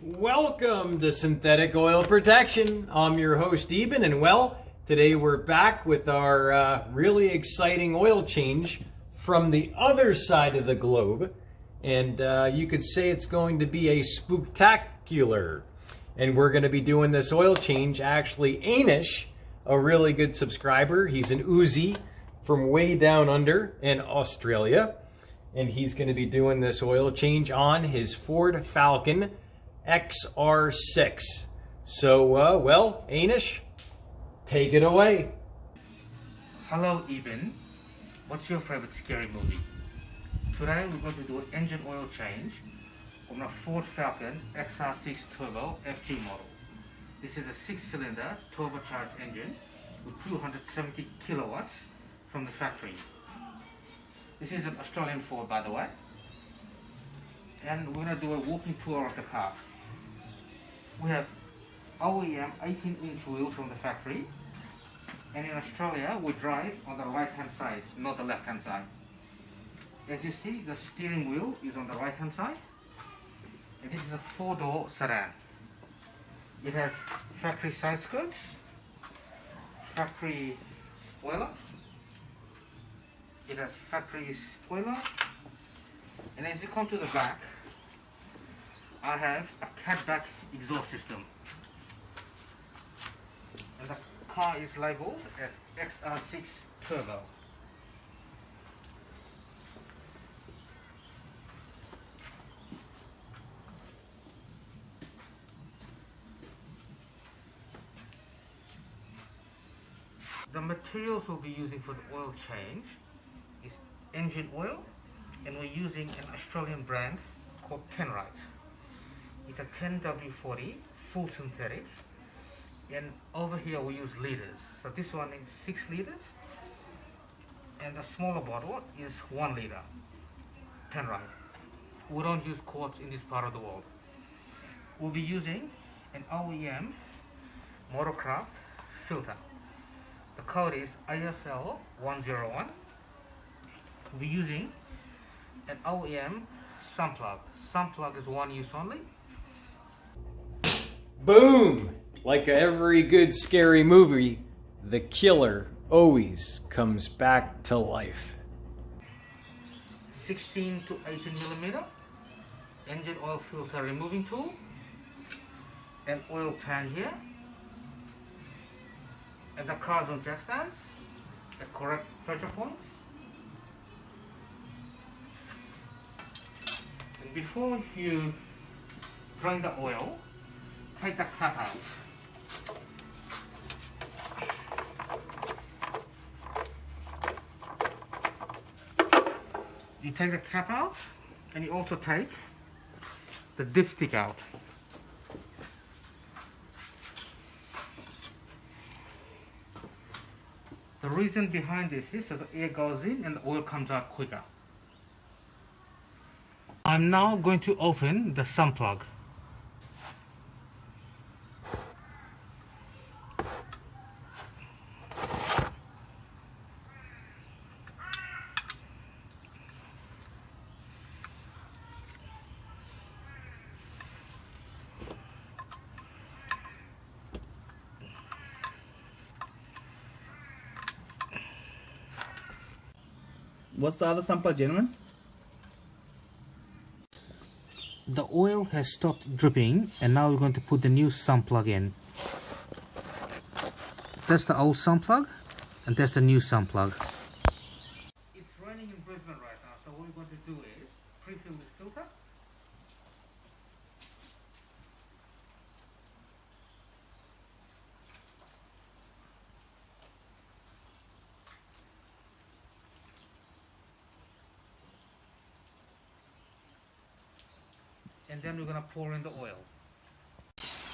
Welcome to Synthetic Oil Protection. I'm your host Eben, and well, today we're back with our really exciting oil change from the other side of the globe. And you could say it's going to be a spooktacular. And we're going to be doing this oil change. Actually, Anish, a really good subscriber, he's an Uzi from way down under in Australia. And he's going to be doing this oil change on his Ford Falcon XR6. So, well, Anish, take it away. Hello, Eben. What's your favorite scary movie? Today we're going to do an engine oil change on a Ford Falcon XR6 Turbo FG model. This is a 6-cylinder turbocharged engine with 270 kilowatts from the factory. This is an Australian Ford, by the way. And we're going to do a walking tour of the car. We have OEM 18-inch wheels from the factory. And in Australia, we drive on the right-hand side, not the left-hand side. As you see, the steering wheel is on the right-hand side. And this is a 4-door sedan. It has factory side skirts, factory spoiler. It has factory spoiler, and as you come to the back, I have a catback exhaust system, and the car is labeled as XR6 Turbo. The materials we'll be using for the oil change is engine oil, and we're using an Australian brand called Tenrite. It's a 10W40 full synthetic, and over here we use liters. So this one is 6 liters, and the smaller bottle is 1 liter Tenrite. We don't use quarts in this part of the world. We'll be using an OEM Motorcraft filter. The code is AFL 101. We'll be using an OEM sun plug. Sun plug is one use only. Boom! Like every good scary movie, the killer always comes back to life. 16 to 18 millimeter engine oil filter removing tool, an oil pan here, and the car's on jack stands, the correct pressure points. And before you drain the oil, take the cap out. You take the cap out, and you also take the dipstick out. The reason behind this is so the air goes in and the oil comes out quicker. I'm now going to open the sun plug. What's the other sun plug, gentlemen? The oil has stopped dripping, and now we're going to put the new sun plug in. That's the old sun plug, and that's the new sun plug. It's raining in Brisbane right now, so what we're going to do is pre-fill this filter. And then we're going to pour in the oil.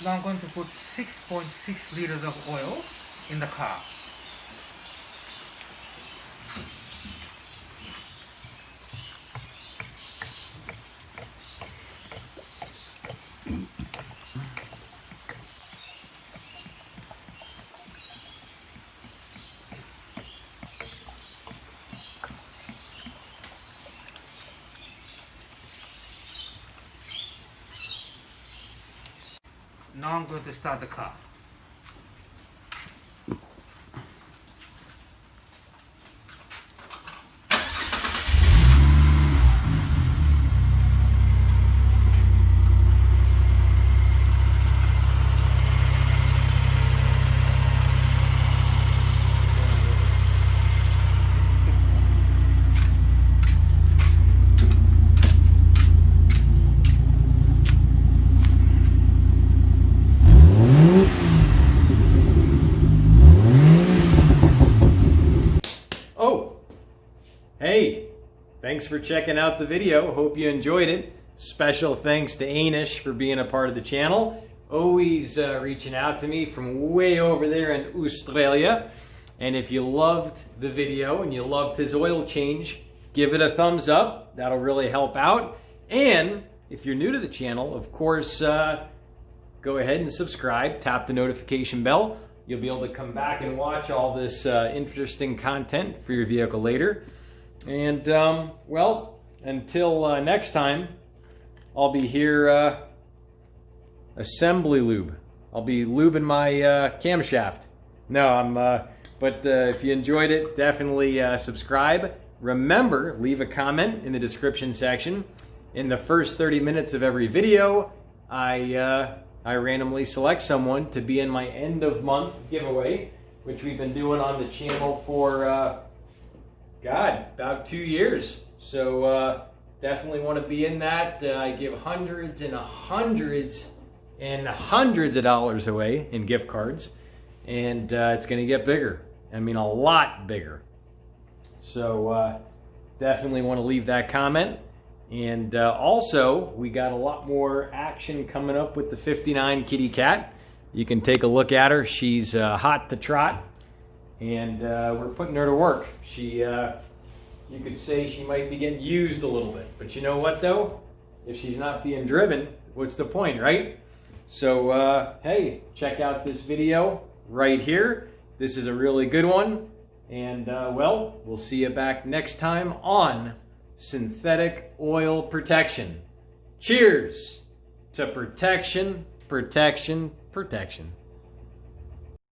Now I'm going to put 6.6 liters of oil in the car. Now I'm going to start the car. Hey, thanks for checking out the video. Hope you enjoyed it. Special thanks to Anish for being a part of the channel. Always reaching out to me from way over there in Australia. And if you loved the video and you loved his oil change, give it a thumbs up. That'll really help out. And if you're new to the channel, of course, go ahead and subscribe. Tap the notification bell. You'll be able to come back and watch all this interesting content for your vehicle later. And, well, until next time, I'll be here assembly lube. I'll be lubing my camshaft. No, but if you enjoyed it, definitely subscribe. Remember, leave a comment in the description section. In the first 30 minutes of every video, I randomly select someone to be in my end of month giveaway, which we've been doing on the channel for about 2 years. So definitely want to be in that. I give hundreds and hundreds and hundreds of dollars away in gift cards, and it's going to get bigger. I mean, a lot bigger. So definitely want to leave that comment. And also, we got a lot more action coming up with the 59 kitty cat. You can take a look at her. She's hot to trot, and we're putting her to work. She, you could say she might be getting used a little bit, but you know what though? If she's not being driven, what's the point, right? So, hey, check out this video right here. This is a really good one. And, well, we'll see you back next time on synthetic oil protection. Cheers to protection, protection, protection.